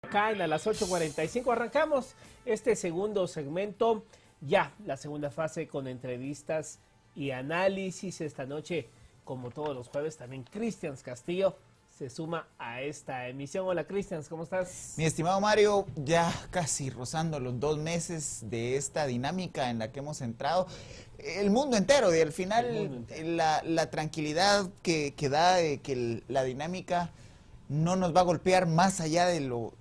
Acá en a las 8:45 arrancamos este segundo segmento, ya la segunda fase con entrevistas y análisis. Esta noche, como todos los jueves, también Cristian Castillo se suma a esta emisión. Hola Cristian, ¿cómo estás? Mi estimado Mario, ya casi rozando los 2 meses de esta dinámica en la que hemos entrado, el mundo entero, y al final la tranquilidad que da de que la dinámica no nos va a golpear más allá de lo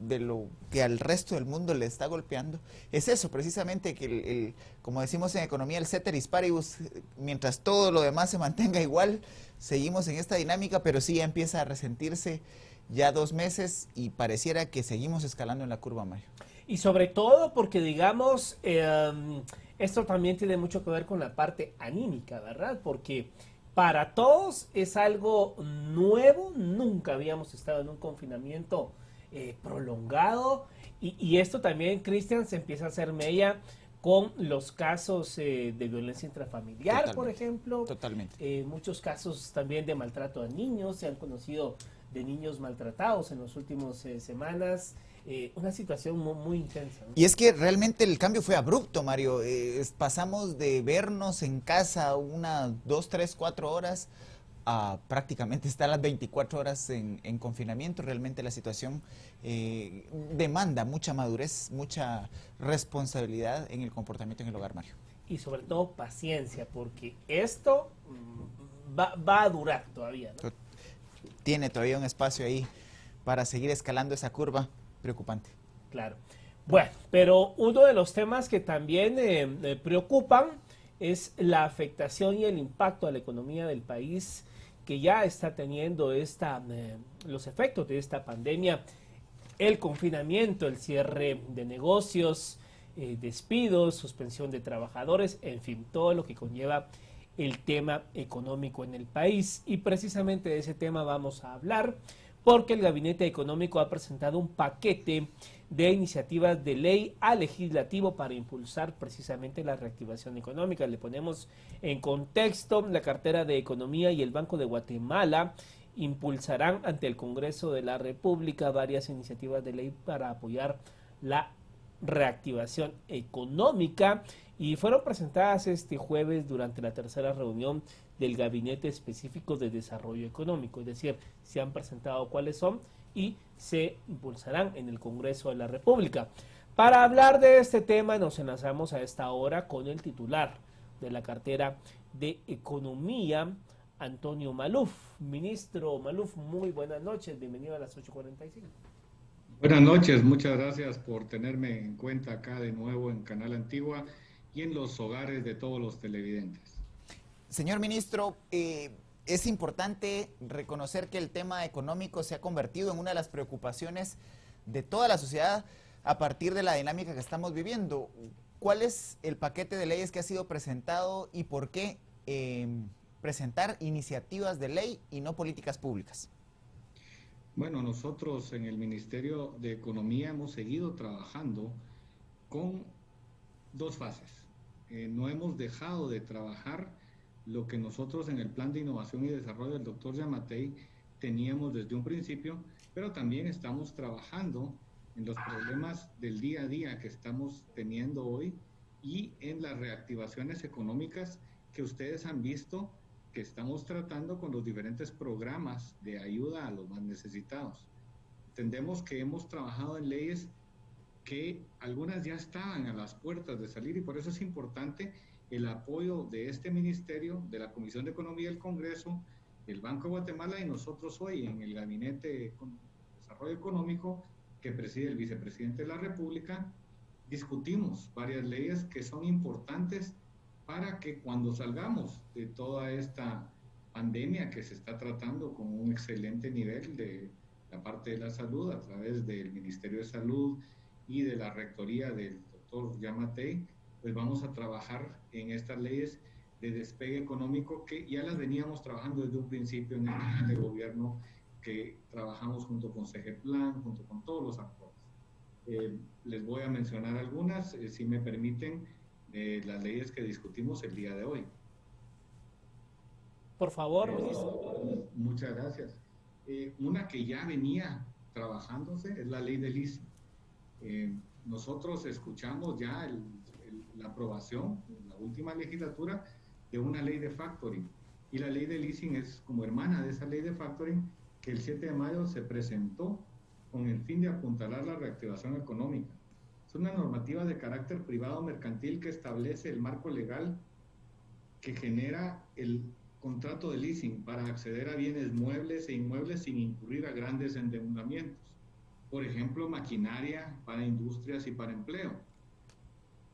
que al resto del mundo le está golpeando, es eso precisamente, que como decimos en economía, el ceteris paribus, mientras todo lo demás se mantenga igual, seguimos en esta dinámica, pero sí ya empieza a resentirse ya 2 meses y pareciera que seguimos escalando en la curva, Mario. Y sobre todo porque, digamos, esto también tiene mucho que ver con la parte anímica, ¿verdad? Porque para todos es algo nuevo, nunca habíamos estado en un confinamiento prolongado y esto también, Cristian, se empieza a hacer mella con los casos de violencia intrafamiliar, totalmente, por ejemplo. Totalmente. Muchos casos también de maltrato a niños, se han conocido de niños maltratados en las últimas semanas. Una situación muy intensa, ¿no? Y es que realmente el cambio fue abrupto, Mario. Pasamos de vernos en casa 1, 2, 3, 4 horas a prácticamente estar las 24 horas en confinamiento. Realmente la situación demanda mucha madurez, mucha responsabilidad en el comportamiento en el hogar, Mario. Y sobre todo paciencia, porque esto va a durar todavía, ¿no? Tiene todavía un espacio ahí para seguir escalando esa curva. Preocupante. Claro. Bueno, pero uno de los temas que también preocupan es la afectación y el impacto a la economía del país que ya está teniendo los efectos de esta pandemia, el confinamiento, el cierre de negocios, despidos, suspensión de trabajadores, en fin, todo lo que conlleva el tema económico en el país. Y precisamente de ese tema vamos a hablar, porque el Gabinete Económico ha presentado un paquete de iniciativas de ley al legislativo para impulsar precisamente la reactivación económica. Le ponemos en contexto: la cartera de Economía y el Banco de Guatemala impulsarán ante el Congreso de la República varias iniciativas de ley para apoyar la reactivación económica, y fueron presentadas este jueves durante la tercera reunión del Gabinete Específico de Desarrollo Económico. Es decir, se han presentado cuáles son y se impulsarán en el Congreso de la República. Para hablar de este tema nos enlazamos a esta hora con el titular de la cartera de Economía, Antonio Maluf. Ministro Maluf, muy buenas noches, bienvenido a las 8:45. Buenas noches, muchas gracias por tenerme en cuenta acá de nuevo en Canal Antigua y en los hogares de todos los televidentes. Señor ministro, es importante reconocer que el tema económico se ha convertido en una de las preocupaciones de toda la sociedad a partir de la dinámica que estamos viviendo. ¿Cuál es el paquete de leyes que ha sido presentado y por qué presentar iniciativas de ley y no políticas públicas? Bueno, nosotros en el Ministerio de Economía hemos seguido trabajando con 2 fases. No hemos dejado de trabajar lo que nosotros en el Plan de Innovación y Desarrollo del Dr. Yamatei teníamos desde un principio, pero también estamos trabajando en los problemas del día a día que estamos teniendo hoy y en las reactivaciones económicas que ustedes han visto que estamos tratando con los diferentes programas de ayuda a los más necesitados. Entendemos que hemos trabajado en leyes que algunas ya estaban a las puertas de salir, y por eso es importante el apoyo de este ministerio, de la Comisión de Economía del Congreso, el Banco de Guatemala y nosotros hoy en el Gabinete de Desarrollo Económico que preside el Vicepresidente de la República. Discutimos varias leyes que son importantes para que cuando salgamos de toda esta pandemia que se está tratando con un excelente nivel de la parte de la salud a través del Ministerio de Salud y de la Rectoría del Dr. Yamatei, pues vamos a trabajar en estas leyes de despegue económico que ya las veníamos trabajando desde un principio en el plan de gobierno que trabajamos junto con CEGEPLAN, junto con todos los actores. Les voy a mencionar algunas, si me permiten, las leyes que discutimos el día de hoy. Por favor. Muchas gracias. Una que ya venía trabajándose es la ley del ICE. Nosotros escuchamos ya la aprobación en la última legislatura de una ley de factoring, y la ley de leasing es como hermana de esa ley de factoring, que el 7 de mayo se presentó con el fin de apuntalar la reactivación económica. Es una normativa de carácter privado mercantil que establece el marco legal que genera el contrato de leasing para acceder a bienes muebles e inmuebles sin incurrir a grandes endeudamientos. Por ejemplo, maquinaria para industrias y para empleo.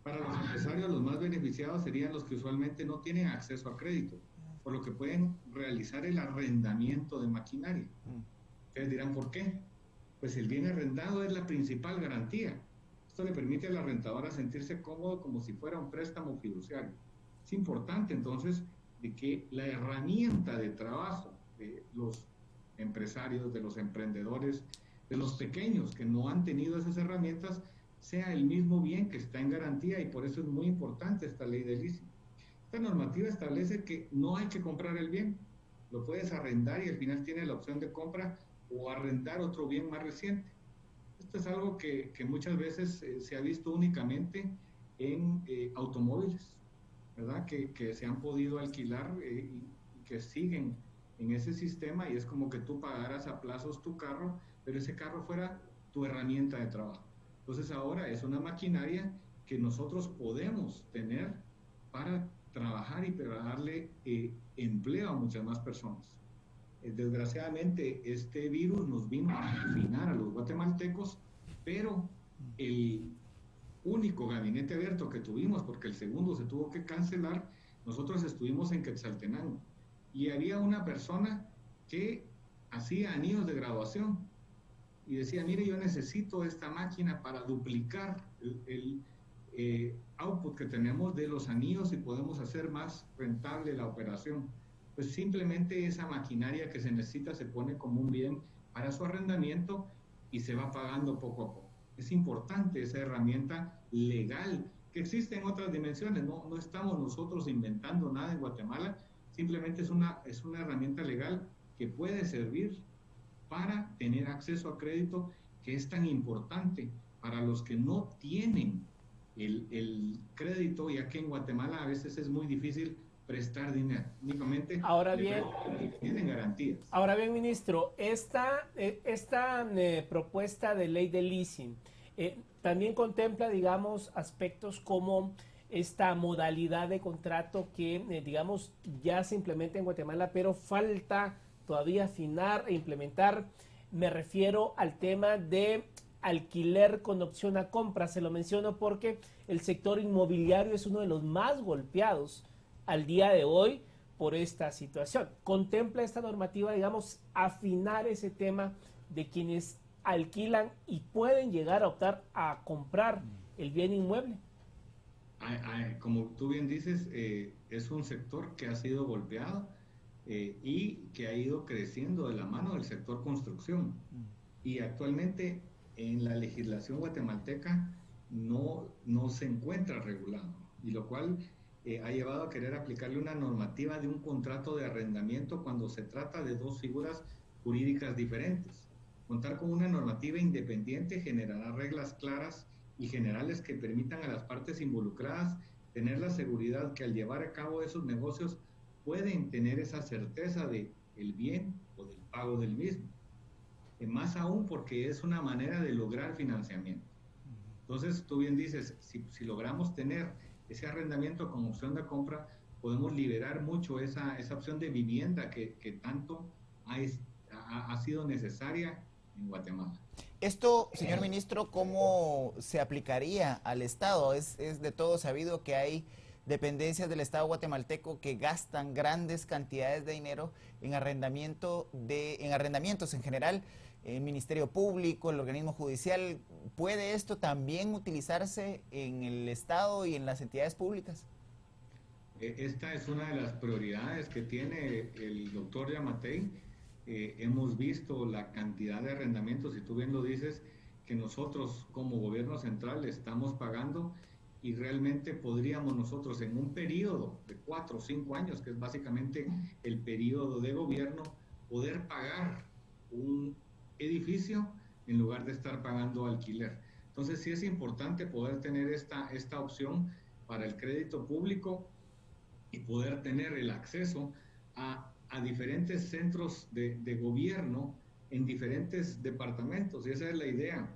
Para los empresarios, los más beneficiados serían los que usualmente no tienen acceso a crédito, por lo que pueden realizar el arrendamiento de maquinaria. Ustedes dirán, ¿por qué? Pues el bien arrendado es la principal garantía. Esto le permite al arrendador sentirse cómodo como si fuera un préstamo fiduciario. Es importante entonces de que la herramienta de trabajo de los empresarios, de los emprendedores, de los pequeños que no han tenido esas herramientas, sea el mismo bien que está en garantía, y por eso es muy importante esta ley de leasing. Esta normativa establece que no hay que comprar el bien, lo puedes arrendar y al final tienes la opción de compra o arrendar otro bien más reciente. Esto es algo que muchas veces se ha visto únicamente en automóviles, ¿verdad? Que se han podido alquilar y que siguen en ese sistema, y es como que tú pagaras a plazos tu carro, pero ese carro fuera tu herramienta de trabajo. Entonces ahora es una maquinaria que nosotros podemos tener para trabajar y para darle empleo a muchas más personas. Desgraciadamente este virus nos vino a confinar a los guatemaltecos, pero el único gabinete abierto que tuvimos, porque el segundo se tuvo que cancelar, nosotros estuvimos en Quetzaltenango y había una persona que hacía anillos de graduación y decía, mire, yo necesito esta máquina para duplicar el output que tenemos de los anillos y podemos hacer más rentable la operación. Pues simplemente esa maquinaria que se necesita se pone como un bien para su arrendamiento y se va pagando poco a poco. Es importante esa herramienta legal que existe en otras dimensiones. No estamos nosotros inventando nada en Guatemala, simplemente es una herramienta legal que puede servir para tener acceso a crédito, que es tan importante para los que no tienen el crédito, ya que en Guatemala a veces es muy difícil prestar dinero, únicamente ahora bien, tienen garantías. Ahora bien, ministro, esta propuesta de ley de leasing también contempla, digamos, aspectos como esta modalidad de contrato que, digamos, ya se implementa en Guatemala, pero falta todavía afinar e implementar. Me refiero al tema de alquiler con opción a compra. Se lo menciono porque el sector inmobiliario es uno de los más golpeados al día de hoy por esta situación. ¿Contempla esta normativa, digamos, afinar ese tema de quienes alquilan y pueden llegar a optar a comprar el bien inmueble? Como tú bien dices, es un sector que ha sido golpeado y que ha ido creciendo de la mano del sector construcción. Y actualmente en la legislación guatemalteca no se encuentra regulado, y lo cual ha llevado a querer aplicarle una normativa de un contrato de arrendamiento cuando se trata de dos figuras jurídicas diferentes. Contar con una normativa independiente generará reglas claras y generales que permitan a las partes involucradas tener la seguridad que al llevar a cabo esos negocios pueden tener esa certeza de el bien o del pago del mismo. Más aún porque es una manera de lograr financiamiento. Entonces, tú bien dices, si logramos tener ese arrendamiento con opción de compra, podemos liberar mucho esa opción de vivienda que tanto ha sido necesaria en Guatemala. Esto, señor ministro, ¿cómo se aplicaría al Estado? Es de todo sabido que hay dependencias del Estado guatemalteco que gastan grandes cantidades de dinero en arrendamientos en general, el Ministerio Público, el organismo judicial. ¿Puede esto también utilizarse en el Estado y en las entidades públicas? Esta es una de las prioridades que tiene el doctor Yamatei. Hemos visto la cantidad de arrendamientos, y tú bien lo dices, que nosotros como gobierno central estamos pagando, y realmente podríamos nosotros en un periodo de 4 o 5 años, que es básicamente el periodo de gobierno, poder pagar un edificio en lugar de estar pagando alquiler. Entonces sí es importante poder tener esta opción para el crédito público y poder tener el acceso a diferentes centros de gobierno en diferentes departamentos. Y esa es la idea,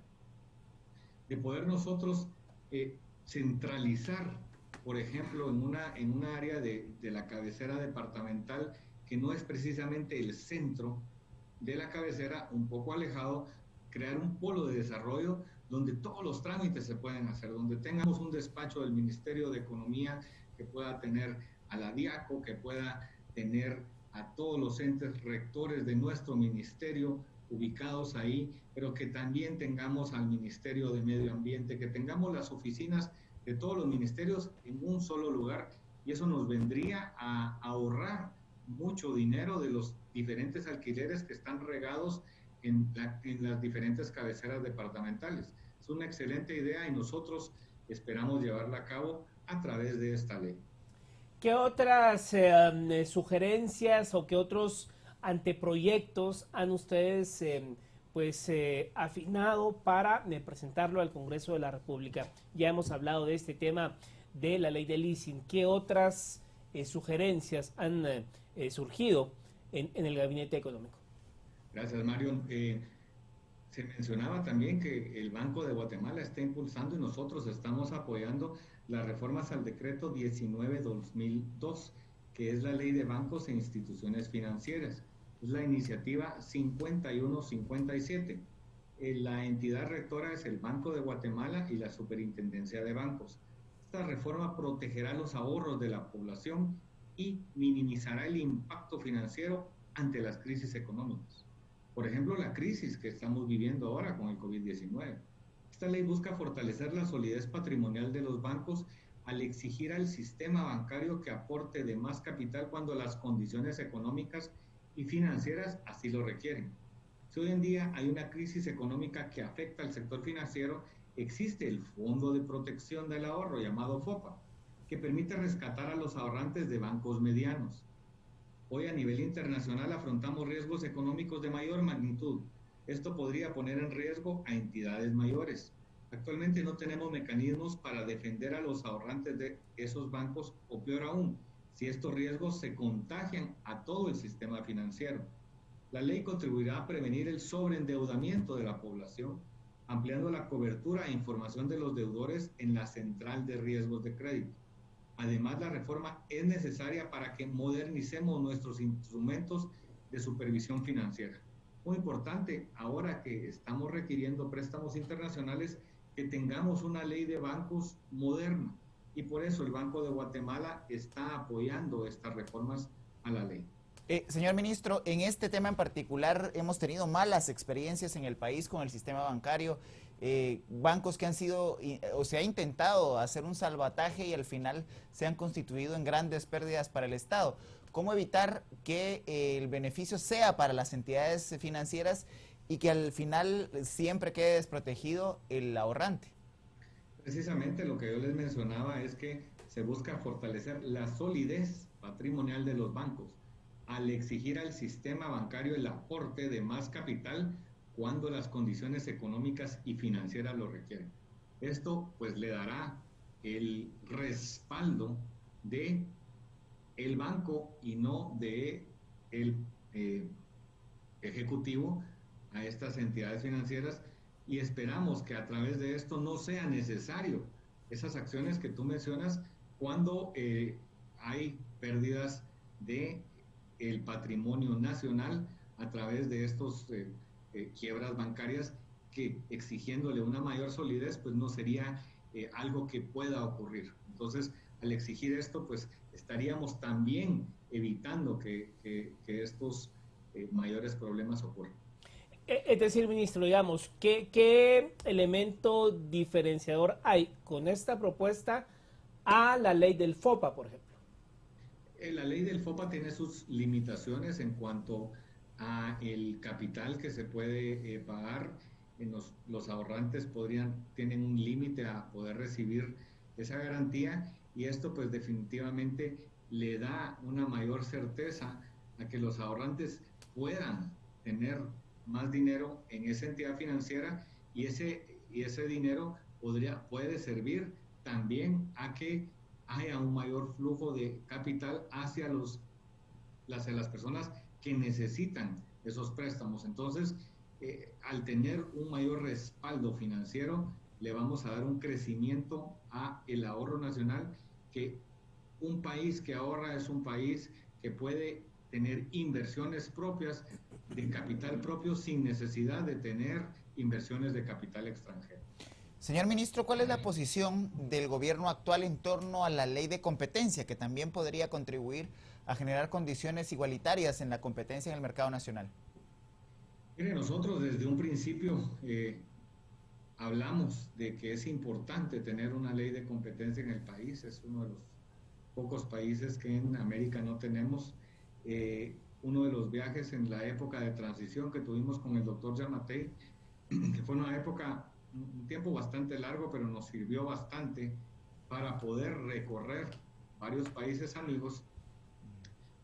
de poder nosotros centralizar, por ejemplo, en una área de la cabecera departamental que no es precisamente el centro de la cabecera, un poco alejado, crear un polo de desarrollo donde todos los trámites se pueden hacer, donde tengamos un despacho del Ministerio de Economía que pueda tener a la DIACO, que pueda tener a todos los entes rectores de nuestro ministerio ubicados ahí, pero que también tengamos al Ministerio de Medio Ambiente, que tengamos las oficinas de todos los ministerios en un solo lugar, y eso nos vendría a ahorrar mucho dinero de los diferentes alquileres que están regados en las diferentes cabeceras departamentales. Es una excelente idea y nosotros esperamos llevarla a cabo a través de esta ley. ¿Qué otras sugerencias o qué otros anteproyectos han ustedes afinado para presentarlo al Congreso de la República? Ya hemos hablado de este tema de la ley del leasing. ¿Qué otras sugerencias han surgido en el Gabinete Económico? Gracias, Mario. Se mencionaba también que el Banco de Guatemala está impulsando y nosotros estamos apoyando las reformas al decreto 19-2002, que es la ley de bancos e instituciones financieras. Es la iniciativa 5157. La entidad rectora es el Banco de Guatemala y la Superintendencia de Bancos. Esta reforma protegerá los ahorros de la población y minimizará el impacto financiero ante las crisis económicas. Por ejemplo, la crisis que estamos viviendo ahora con el COVID-19. Esta ley busca fortalecer la solidez patrimonial de los bancos al exigir al sistema bancario que aporte de más capital cuando las condiciones económicas y financieras así lo requieren. Si hoy en día hay una crisis económica que afecta al sector financiero, existe el Fondo de Protección del Ahorro, llamado FOPA, que permite rescatar a los ahorrantes de bancos medianos. Hoy a nivel internacional afrontamos riesgos económicos de mayor magnitud. Esto podría poner en riesgo a entidades mayores. Actualmente no tenemos mecanismos para defender a los ahorrantes de esos bancos, o peor aún, si estos riesgos se contagian a todo el sistema financiero. La ley contribuirá a prevenir el sobreendeudamiento de la población, ampliando la cobertura e información de los deudores en la central de riesgos de crédito. Además, la reforma es necesaria para que modernicemos nuestros instrumentos de supervisión financiera. Muy importante, ahora que estamos requiriendo préstamos internacionales, que tengamos una ley de bancos moderna. Y por eso el Banco de Guatemala está apoyando estas reformas a la ley. Señor ministro, en este tema en particular hemos tenido malas experiencias en el país con el sistema bancario. Bancos que han sido, o se ha intentado hacer un salvataje y al final se han constituido en grandes pérdidas para el Estado. ¿Cómo evitar que el beneficio sea para las entidades financieras y que al final siempre quede desprotegido el ahorrante? Precisamente lo que yo les mencionaba es que se busca fortalecer la solidez patrimonial de los bancos al exigir al sistema bancario el aporte de más capital cuando las condiciones económicas y financieras lo requieren. Esto pues le dará el respaldo de el banco y no de el ejecutivo a estas entidades financieras, y esperamos que a través de esto no sea necesario esas acciones que tú mencionas cuando hay pérdidas de el patrimonio nacional a través de estos quiebras bancarias, que exigiéndole una mayor solidez pues no sería algo que pueda ocurrir. Entonces, al exigir esto pues estaríamos también evitando que estos mayores problemas ocurran. Es decir, ministro, digamos, ¿qué elemento diferenciador hay con esta propuesta a la ley del FOPA, por ejemplo? La ley del FOPA tiene sus limitaciones en cuanto a el capital que se puede pagar. Los ahorrantes tienen un límite a poder recibir esa garantía, y esto pues definitivamente le da una mayor certeza a que los ahorrantes puedan tener más dinero en esa entidad financiera, y y ese dinero puede servir también a que haya un mayor flujo de capital hacia las personas que necesitan esos préstamos. Entonces, al tener un mayor respaldo financiero, le vamos a dar un crecimiento a el ahorro nacional, que un país que ahorra es un país que puede tener inversiones propias de capital propio sin necesidad de tener inversiones de capital extranjero. Señor ministro, ¿cuál es la posición del gobierno actual en torno a la ley de competencia, que también podría contribuir a generar condiciones igualitarias en la competencia en el mercado nacional? Mire, nosotros desde un principio hablamos de que es importante tener una ley de competencia en el país. Es uno de los pocos países que en América no tenemos. Uno de los viajes en la época de transición que tuvimos con el doctor Yamatei, que fue una época, un tiempo bastante largo, pero nos sirvió bastante para poder recorrer varios países amigos,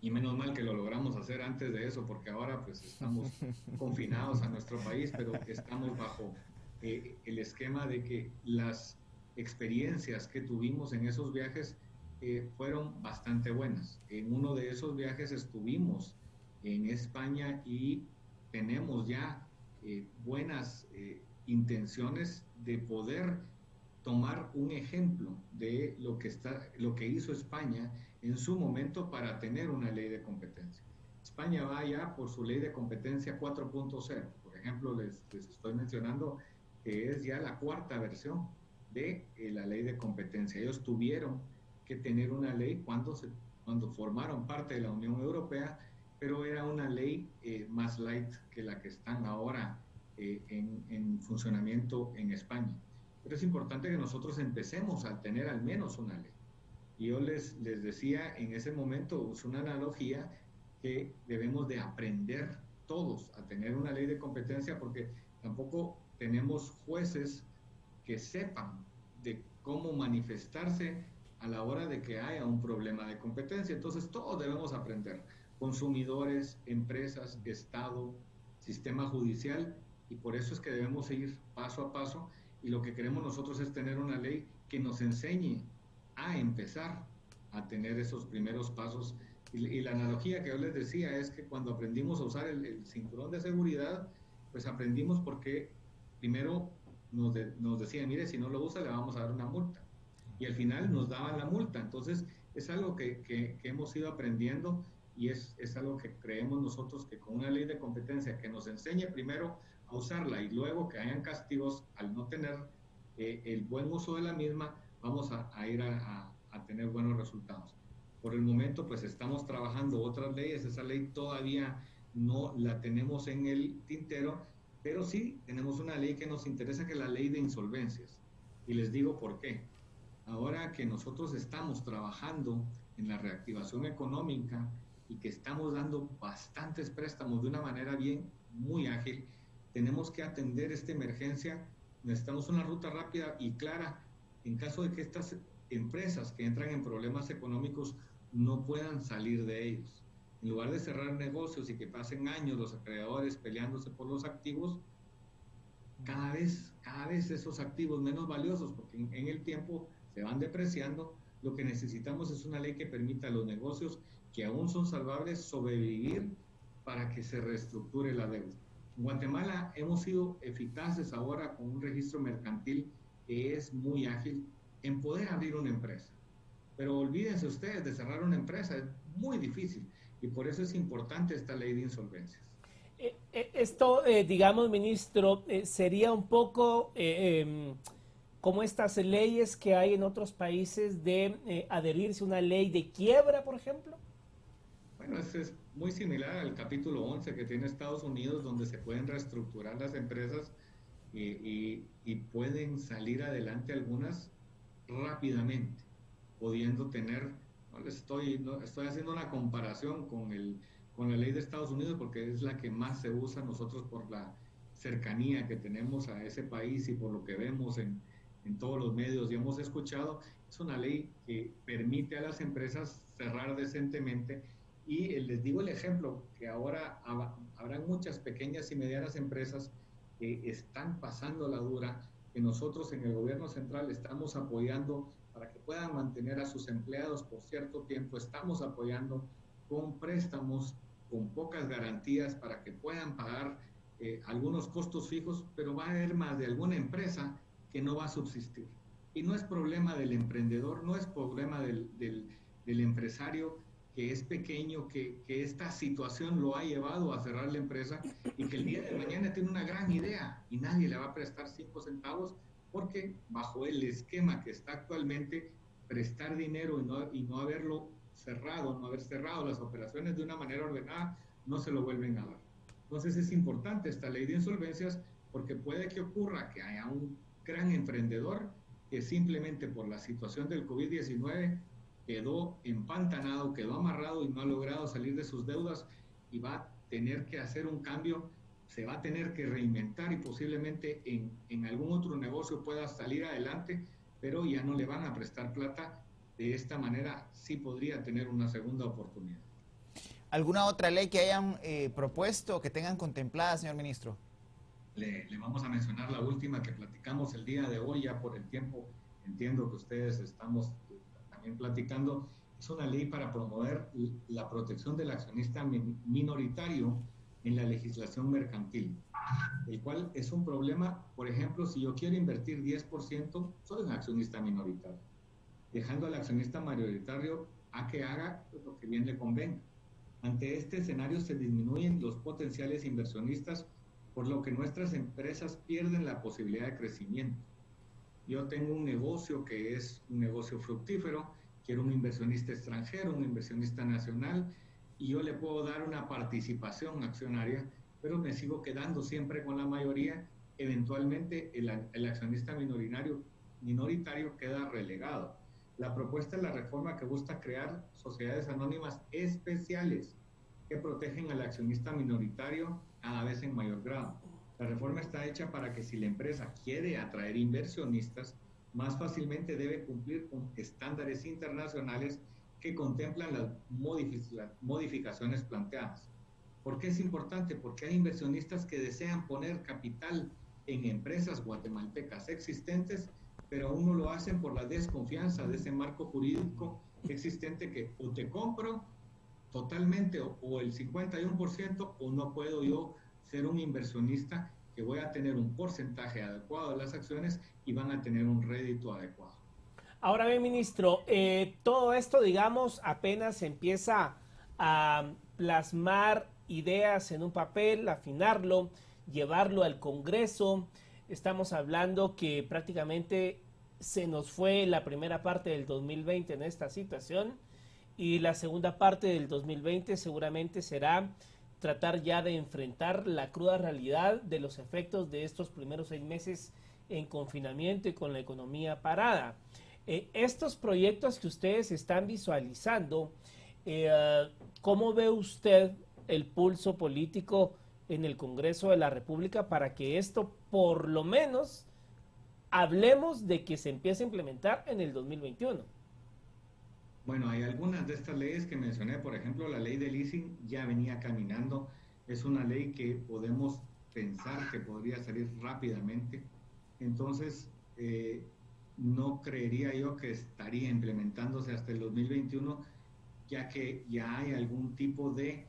y menos mal que lo logramos hacer antes de eso, porque ahora pues estamos confinados a nuestro país, pero estamos bajo el esquema de que las experiencias que tuvimos en esos viajes fueron bastante buenas. En uno de esos viajes estuvimos en España y tenemos ya buenas intenciones de poder tomar un ejemplo de lo que hizo España en su momento para tener una ley de competencia. España va ya por su ley de competencia 4.0. Por ejemplo, les estoy mencionando que es ya la cuarta versión de la ley de competencia. Ellos tuvieron que tener una ley cuando formaron parte de la Unión Europea, pero era una ley más light que la que están ahora en funcionamiento en España. Pero es importante que nosotros empecemos a tener al menos una ley. Y yo les decía en ese momento, es una analogía, que debemos de aprender todos a tener una ley de competencia, porque tampoco tenemos jueces que sepan de cómo manifestarse a la hora de que haya un problema de competencia. Entonces todos debemos aprender, consumidores, empresas, Estado, sistema judicial, y por eso es que debemos seguir paso a paso, y lo que queremos nosotros es tener una ley que nos enseñe a empezar a tener esos primeros pasos. Y la analogía que yo les decía es que cuando aprendimos a usar el cinturón de seguridad, pues aprendimos porque primero nos decían, mire, si no lo usa le vamos a dar una multa. Y al final nos daban la multa. Entonces es algo que hemos ido aprendiendo, y es algo que creemos nosotros, que con una ley de competencia que nos enseñe primero a usarla y luego que hayan castigos al no tener el buen uso de la misma, vamos a ir a tener buenos resultados. Por el momento pues estamos trabajando otras leyes. Esa ley todavía no la tenemos en el tintero, pero sí tenemos una ley que nos interesa, que es la ley de insolvencias. Y les digo por qué. Ahora que nosotros estamos trabajando en la reactivación económica y que estamos dando bastantes préstamos de una manera muy ágil, tenemos que atender esta emergencia. Necesitamos una ruta rápida y clara en caso de que estas empresas que entran en problemas económicos no puedan salir de ellos. En lugar de cerrar negocios y que pasen años los acreedores peleándose por los activos, cada vez esos activos menos valiosos, porque en el tiempo se van depreciando, lo que necesitamos es una ley que permita a los negocios que aún son salvables sobrevivir para que se reestructure la deuda. En Guatemala hemos sido eficaces ahora con un registro mercantil que es muy ágil en poder abrir una empresa. Pero olvídense ustedes de cerrar una empresa, es muy difícil, y por eso es importante esta ley de insolvencias. Esto, digamos, ministro, sería un poco como estas leyes que hay en otros países de adherirse a una ley de quiebra, por ejemplo. Bueno, es muy similar al capítulo 11 que tiene Estados Unidos, donde se pueden reestructurar las empresas y pueden salir adelante algunas rápidamente, pudiendo tener, estoy haciendo una comparación con la ley de Estados Unidos porque es la que más se usa nosotros por la cercanía que tenemos a ese país y por lo que vemos en todos los medios y hemos escuchado. Es una ley que permite a las empresas cerrar decentemente. Y les digo el ejemplo, que ahora habrá muchas pequeñas y medianas empresas que están pasando la dura que nosotros en el gobierno central estamos apoyando para que puedan mantener a sus empleados por cierto tiempo, estamos apoyando con préstamos, con pocas garantías para que puedan pagar algunos costos fijos, pero va a haber más de alguna empresa que no va a subsistir. Y no es problema del emprendedor, no es problema del empresario que es pequeño, que esta situación lo ha llevado a cerrar la empresa y que el día de mañana tiene una gran idea y nadie le va a prestar 5 centavos porque bajo el esquema que está actualmente, prestar dinero y no haberlo cerrado, no haber cerrado las operaciones de una manera ordenada, no se lo vuelven a dar. Entonces es importante esta ley de insolvencias porque puede que ocurra que haya un gran emprendedor que simplemente por la situación del COVID-19 quedó empantanado, quedó amarrado y no ha logrado salir de sus deudas y va a tener que hacer un cambio, se va a tener que reinventar y posiblemente en algún otro negocio pueda salir adelante, pero ya no le van a prestar plata. De esta manera sí podría tener una segunda oportunidad. ¿Alguna otra ley que hayan propuesto, que tengan contemplada, señor ministro? Le vamos a mencionar la última que platicamos el día de hoy, ya por el tiempo entiendo que ustedes estamos también platicando. Es una ley para promover la protección del accionista minoritario en la legislación mercantil, el cual es un problema. Por ejemplo, si yo quiero invertir 10%, soy un accionista minoritario, dejando al accionista mayoritario a que haga lo que bien le convenga. Ante este escenario se disminuyen los potenciales inversionistas, por lo que nuestras empresas pierden la posibilidad de crecimiento. Yo tengo un negocio que es un negocio fructífero, quiero un inversionista extranjero, un inversionista nacional, y yo le puedo dar una participación accionaria, pero me sigo quedando siempre con la mayoría. Eventualmente el accionista minoritario queda relegado. La propuesta de la reforma que busca crear sociedades anónimas especiales que protegen al accionista minoritario cada vez en mayor grado. La reforma está hecha para que si la empresa quiere atraer inversionistas, más fácilmente debe cumplir con estándares internacionales que contemplan las modificaciones planteadas. ¿Por qué es importante? Porque hay inversionistas que desean poner capital en empresas guatemaltecas existentes, pero aún no lo hacen por la desconfianza de ese marco jurídico existente que o te compro totalmente o el 51% o no puedo yo ser un inversionista que voy a tener un porcentaje adecuado de las acciones y van a tener un rédito adecuado. Ahora bien, ministro, todo esto, digamos, apenas empieza a plasmar ideas en un papel, afinarlo, llevarlo al Congreso. Estamos hablando que prácticamente se nos fue la primera parte del 2020 en esta situación y la segunda parte del 2020 seguramente será tratar ya de enfrentar la cruda realidad de los efectos de estos primeros 6 meses en confinamiento y con la economía parada. Estos proyectos que ustedes están visualizando, ¿cómo ve usted el pulso político en el Congreso de la República para que esto por lo menos hablemos de que se empiece a implementar en el 2021? Bueno, hay algunas de estas leyes que mencioné, por ejemplo, la ley de leasing ya venía caminando, es una ley que podemos pensar que podría salir rápidamente, entonces no creería yo que estaría implementándose hasta el 2021, ya que ya hay algún tipo de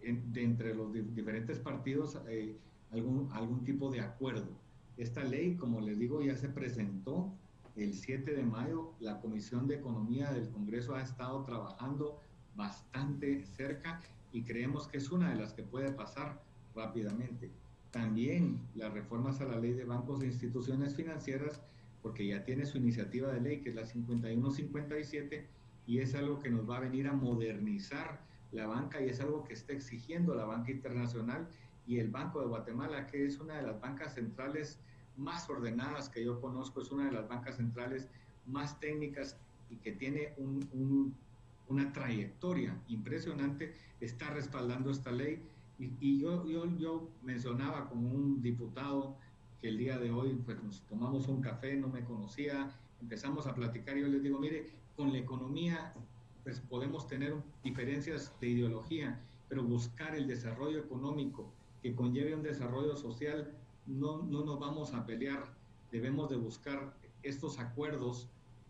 entre los diferentes partidos, algún tipo de acuerdo. Esta ley, como les digo, ya se presentó el 7 de mayo, la Comisión de Economía del Congreso ha estado trabajando bastante cerca y creemos que es una de las que puede pasar rápidamente. También las reformas a la ley de bancos e instituciones financieras, porque ya tiene su iniciativa de ley, que es la 5157, y es algo que nos va a venir a modernizar la banca y es algo que está exigiendo la banca internacional y el Banco de Guatemala, que es una de las bancas centrales más ordenadas que yo conozco, es una de las bancas centrales más técnicas y que tiene una trayectoria impresionante, está respaldando esta ley. Y yo mencionaba con un diputado que el día de hoy pues nos tomamos un café, no me conocía, empezamos a platicar y yo les digo, mire, con la economía pues podemos tener diferencias de ideología, pero buscar el desarrollo económico que conlleve un desarrollo social no nos vamos a pelear, debemos de buscar estos acuerdos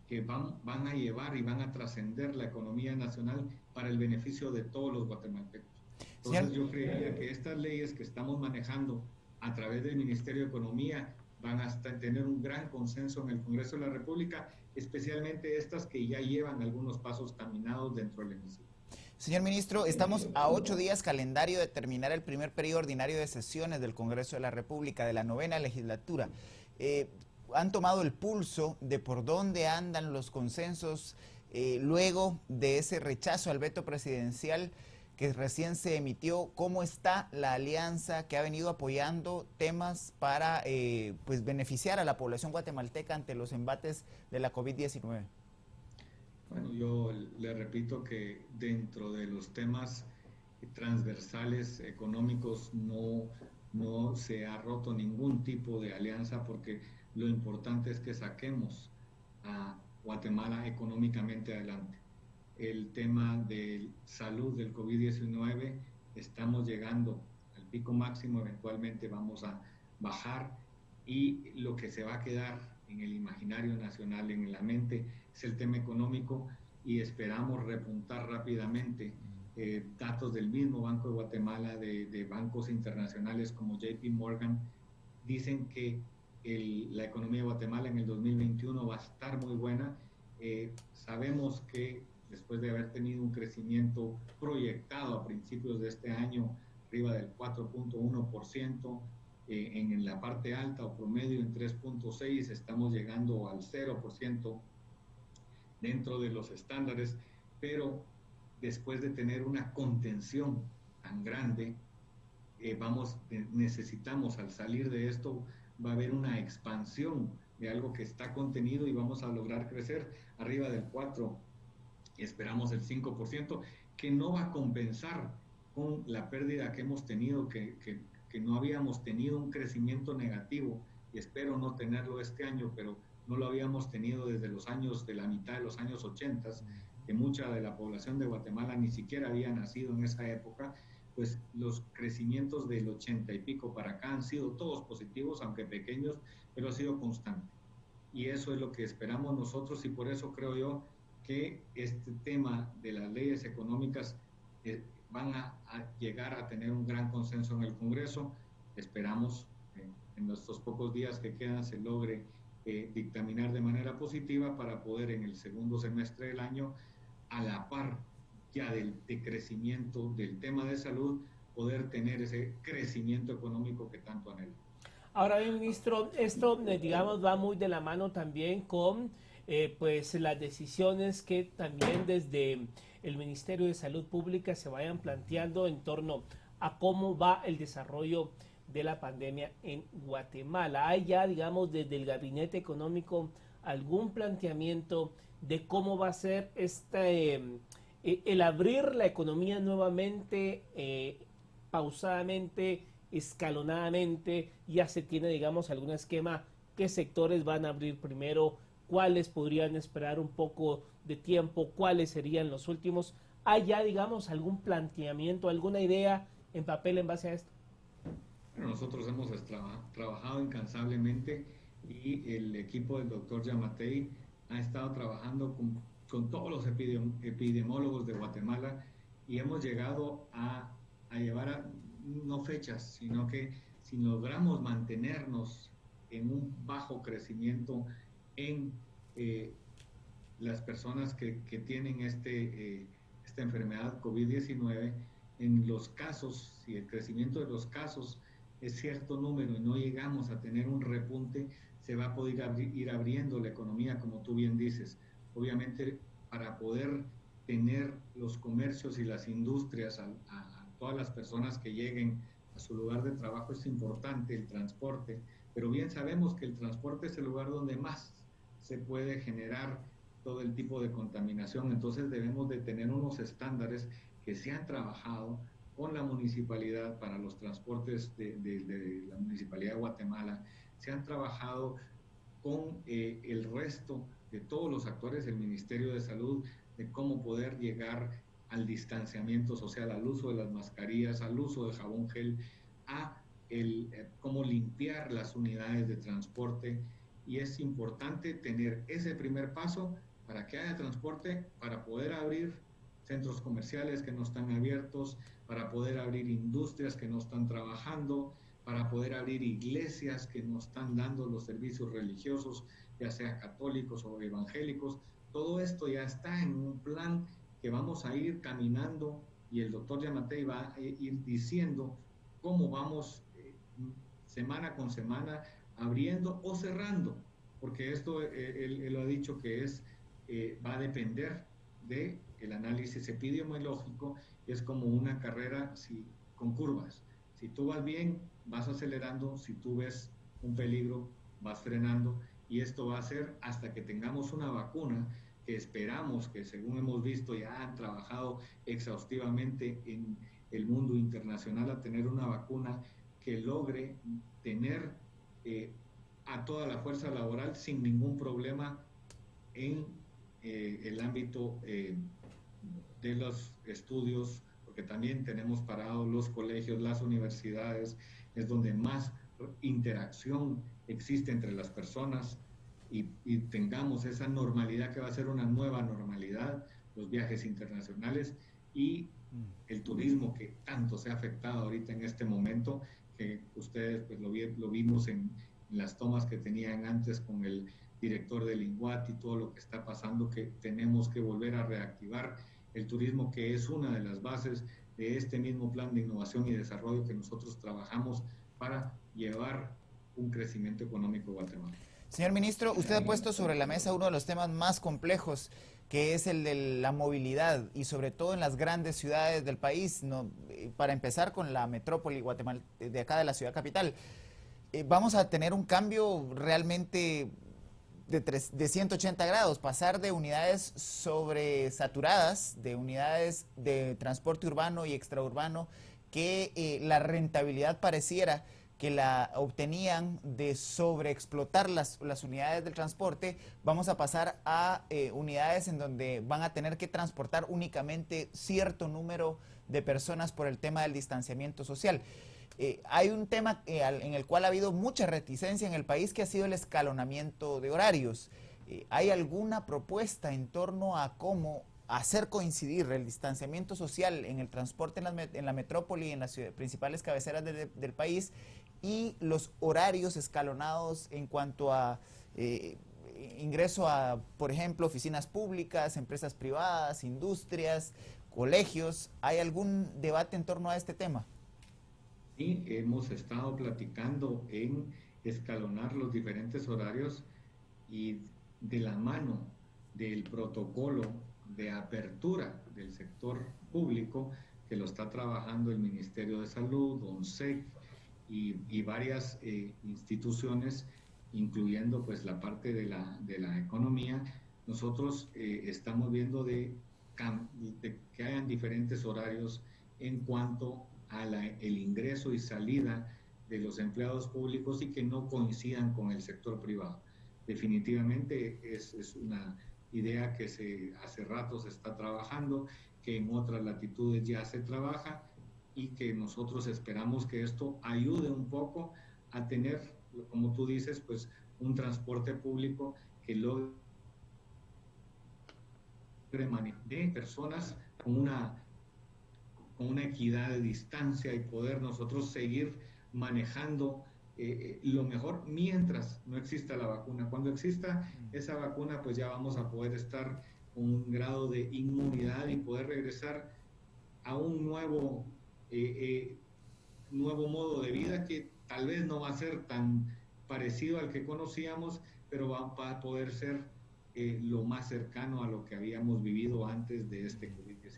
que van a llevar y van a trascender la economía nacional para el beneficio de todos los guatemaltecos. Entonces yo creería que estas leyes que estamos manejando a través del Ministerio de Economía van a tener un gran consenso en el Congreso de la República, especialmente estas que ya llevan algunos pasos caminados dentro del hemiciclo. Señor ministro, estamos a 8 días calendario de terminar el primer periodo ordinario de sesiones del Congreso de la República, de la 9ª legislatura. ¿Han tomado el pulso de por dónde andan los consensos luego de ese rechazo al veto presidencial que recién se emitió? ¿Cómo está la alianza que ha venido apoyando temas para pues beneficiar a la población guatemalteca ante los embates de la COVID-19? Bueno, yo le repito que dentro de los temas transversales económicos no se ha roto ningún tipo de alianza, porque lo importante es que saquemos a Guatemala económicamente adelante. El tema de salud del COVID-19, estamos llegando al pico máximo, eventualmente vamos a bajar, y lo que se va a quedar en el imaginario nacional, en la mente, es el tema económico, y esperamos repuntar rápidamente. Datos del mismo Banco de Guatemala, de bancos internacionales como JP Morgan, dicen que la economía de Guatemala en el 2021 va a estar muy buena. Sabemos que después de haber tenido un crecimiento proyectado a principios de este año, arriba del 4.1%, en la parte alta o promedio en 3.6%, estamos llegando al 0% dentro de los estándares, pero después de tener una contención tan grande, necesitamos, al salir de esto, va a haber una expansión de algo que está contenido y vamos a lograr crecer arriba del 4%, esperamos el 5%, que no va a compensar con la pérdida que hemos tenido, que no habíamos tenido un crecimiento negativo, y espero no tenerlo este año, pero no lo habíamos tenido desde los años, de la mitad de los años 80, que mucha de la población de Guatemala ni siquiera había nacido en esa época. Pues los crecimientos del 80 y pico para acá han sido todos positivos, aunque pequeños, pero ha sido constante. Y eso es lo que esperamos nosotros, y por eso creo yo que este tema de las leyes económicas van a llegar a tener un gran consenso en el Congreso. Esperamos en estos pocos días que quedan se logre dictaminar de manera positiva para poder en el segundo semestre del año, a la par ya del crecimiento del tema de salud, poder tener ese crecimiento económico que tanto anhela. Ahora bien, ministro, esto, digamos, va muy de la mano también con pues las decisiones que también desde el Ministerio de Salud Pública se vayan planteando en torno a cómo va el desarrollo de la pandemia en Guatemala. ¿Hay ya, digamos, desde el Gabinete Económico algún planteamiento de cómo va a ser el abrir la economía nuevamente, pausadamente, escalonadamente? Ya se tiene, digamos, algún esquema, qué sectores van a abrir primero, cuáles podrían esperar un poco de tiempo, cuáles serían los últimos? ¿Hay ya, digamos, algún planteamiento, alguna idea en papel en base a esto? Bueno, nosotros hemos trabajado incansablemente, y el equipo del doctor Yamatei ha estado trabajando con todos los epidemiólogos de Guatemala, y hemos llegado a llevar no fechas, sino que si logramos mantenernos en un bajo crecimiento en las personas que tienen esta enfermedad COVID-19, en los casos, si el crecimiento de los casos es cierto número y no llegamos a tener un repunte, se va a poder ir abriendo la economía, como tú bien dices. Obviamente, para poder tener los comercios y las industrias a todas las personas que lleguen a su lugar de trabajo, es importante el transporte, pero bien sabemos que el transporte es el lugar donde más se puede generar todo el tipo de contaminación. Entonces debemos de tener unos estándares que se han trabajado con la municipalidad para los transportes de la Municipalidad de Guatemala, se han trabajado con el resto de todos los actores del Ministerio de Salud, de cómo poder llegar al distanciamiento social, al uso de las mascarillas, al uso de jabón gel, a cómo limpiar las unidades de transporte, y es importante tener ese primer paso para que haya transporte, para poder abrir centros comerciales que no están abiertos, para poder abrir industrias que no están trabajando, para poder abrir iglesias que no están dando los servicios religiosos, ya sea católicos o evangélicos. Todo esto ya está en un plan que vamos a ir caminando, y el doctor Yamatei va a ir diciendo cómo vamos semana con semana abriendo o cerrando, porque esto él lo ha dicho que va a depender del análisis epidemiológico. Es como una carrera con curvas. Si tú vas bien, vas acelerando; si tú ves un peligro, vas frenando, y esto va a ser hasta que tengamos una vacuna, que esperamos que, según hemos visto, ya han trabajado exhaustivamente en el mundo internacional a tener una vacuna que logre tener a toda la fuerza laboral sin ningún problema en el ámbito de los estudios, porque también tenemos parados los colegios, las universidades, es donde más interacción existe entre las personas, y tengamos esa normalidad que va a ser una nueva normalidad, los viajes internacionales y el turismo, que tanto se ha afectado ahorita en este momento, que ustedes pues lo vimos en las tomas que tenían antes con el director del INGUAT y todo lo que está pasando, que tenemos que volver a reactivar el turismo, que es una de las bases de este mismo plan de innovación y desarrollo que nosotros trabajamos para llevar un crecimiento económico a Guatemala. Señor ministro, usted ha puesto sobre la mesa uno de los temas más complejos, que es el de la movilidad, y sobre todo en las grandes ciudades del país. Para empezar con la metrópoli Guatemala, de acá de la ciudad capital, vamos a tener un cambio realmente de 180 grados, pasar de unidades sobresaturadas, de unidades de transporte urbano y extraurbano, que la rentabilidad pareciera que la obtenían de sobreexplotar las unidades del transporte. Vamos a pasar a unidades en donde van a tener que transportar únicamente cierto número de personas por el tema del distanciamiento social. Hay un tema en el cual ha habido mucha reticencia en el país, que ha sido el escalonamiento de horarios. ¿Hay alguna propuesta en torno a cómo hacer coincidir el distanciamiento social en el transporte en la metrópoli y en las principales cabeceras del país, y los horarios escalonados en cuanto a ingreso a, por ejemplo, oficinas públicas, empresas privadas, industrias, colegios? ¿Hay algún debate en torno a este tema? Sí, hemos estado platicando en escalonar los diferentes horarios, y de la mano del protocolo de apertura del sector público, que lo está trabajando el Ministerio de Salud, ONSEC y varias instituciones, incluyendo pues la parte de la economía. Nosotros estamos viendo de que hayan diferentes horarios en cuanto a el ingreso y salida de los empleados públicos, y que no coincidan con el sector privado. Definitivamente es una idea que hace rato se está trabajando, que en otras latitudes ya se trabaja, y que nosotros esperamos que esto ayude un poco a tener, como tú dices, pues un transporte público que logre de personas con una equidad de distancia, y poder nosotros seguir manejando lo mejor mientras no exista la vacuna. Cuando exista esa vacuna, pues ya vamos a poder estar con un grado de inmunidad y poder regresar a un nuevo modo de vida, que tal vez no va a ser tan parecido al que conocíamos, pero va a poder ser lo más cercano a lo que habíamos vivido antes de este COVID-19.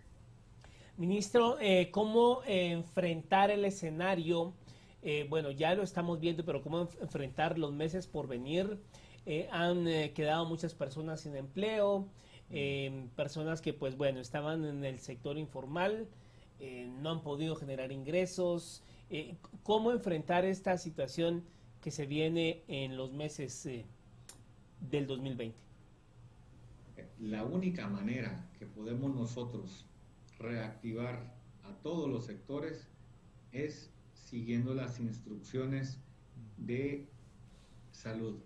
Ministro, ¿cómo enfrentar el escenario? Bueno, ya lo estamos viendo, pero ¿cómo enfrentar los meses por venir? Han quedado muchas personas sin empleo, personas que, pues bueno, estaban en el sector informal, no han podido generar ingresos. ¿Cómo enfrentar esta situación que se viene en los meses del 2020? La única manera que podemos nosotros reactivar a todos los sectores es siguiendo las instrucciones de salud.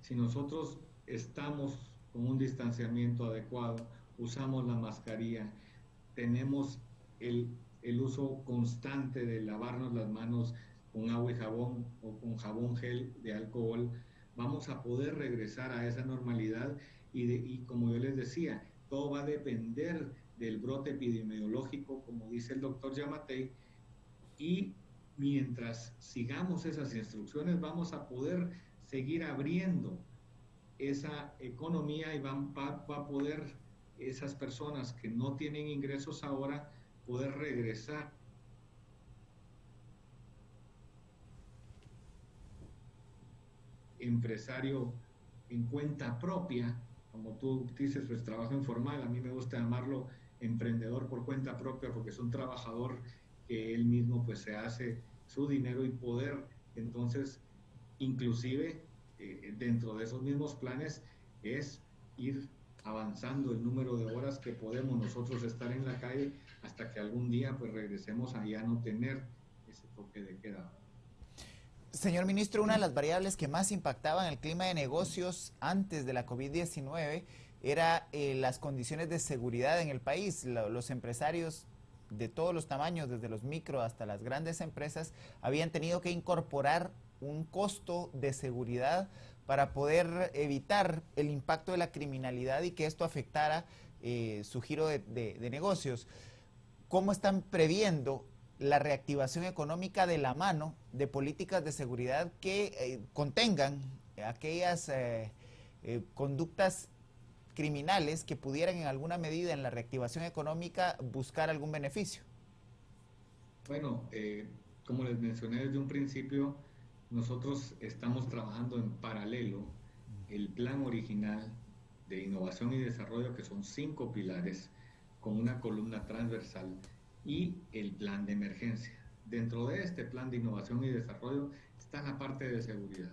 Si nosotros estamos con un distanciamiento adecuado, usamos la mascarilla, tenemos el uso constante de lavarnos las manos con agua y jabón o con jabón gel de alcohol, vamos a poder regresar a esa normalidad y como yo les decía, todo va a depender del brote epidemiológico, como dice el doctor Yamatei, y mientras sigamos esas instrucciones vamos a poder seguir abriendo esa economía y va a poder esas personas que no tienen ingresos ahora poder regresar. Empresario en cuenta propia, como tú dices, pues trabajo informal, a mí me gusta llamarlo emprendedor por cuenta propia porque es un trabajador que él mismo pues se hace su dinero y poder entonces inclusive dentro de esos mismos planes es ir avanzando el número de horas que podemos nosotros estar en la calle hasta que algún día pues regresemos a ya no tener ese toque de queda. Señor ministro, una de las variables que más impactaban el clima de negocios antes de la COVID-19 era las condiciones de seguridad en el país. Los empresarios de todos los tamaños, desde los micro hasta las grandes empresas, habían tenido que incorporar un costo de seguridad para poder evitar el impacto de la criminalidad y que esto afectara su giro de negocios. ¿Cómo están previendo la reactivación económica de la mano de políticas de seguridad que contengan aquellas conductas criminales que pudieran en alguna medida en la reactivación económica buscar algún beneficio? Bueno, como les mencioné desde un principio, nosotros estamos trabajando en paralelo el plan original de innovación y desarrollo, que son 5 pilares, con una columna transversal, y el plan de emergencia. Dentro de este plan de innovación y desarrollo está la parte de seguridad.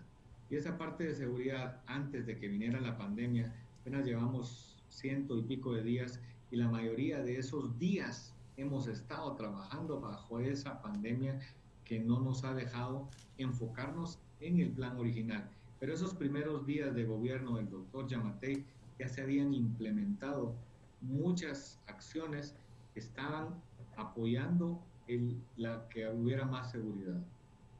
Y esa parte de seguridad, antes de que viniera la pandemia, apenas llevamos 100 y pico de días, y la mayoría de esos días hemos estado trabajando bajo esa pandemia que no nos ha dejado enfocarnos en el plan original. Pero esos primeros días de gobierno del doctor Yamatei ya se habían implementado muchas acciones que estaban apoyando la que hubiera más seguridad.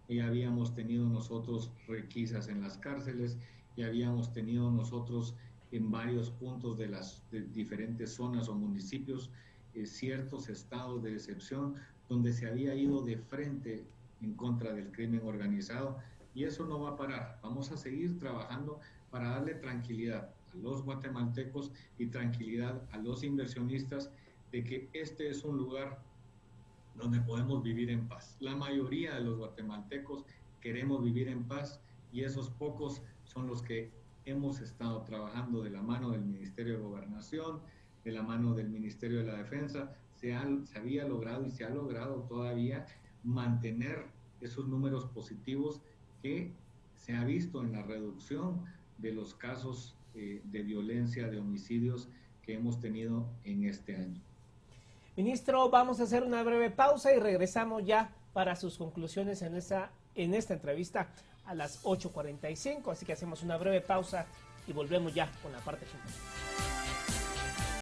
Y habíamos tenido nosotros requisas en las cárceles, y habíamos tenido nosotros en varios puntos de las diferentes zonas o municipios ciertos estados de excepción donde se había ido de frente en contra del crimen organizado, y eso no va a parar. Vamos a seguir trabajando para darle tranquilidad a los guatemaltecos y tranquilidad a los inversionistas de que este es un lugar donde podemos vivir en paz. La mayoría de los guatemaltecos queremos vivir en paz, y esos pocos son los que hemos estado trabajando de la mano del Ministerio de Gobernación, de la mano del Ministerio de la Defensa. Se había logrado y se ha logrado todavía mantener esos números positivos que se ha visto en la reducción de los casos de violencia, de homicidios que hemos tenido en este año. Ministro, vamos a hacer una breve pausa y regresamos ya para sus conclusiones en esta entrevista a las 8:45, así que hacemos una breve pausa y volvemos ya con la parte final.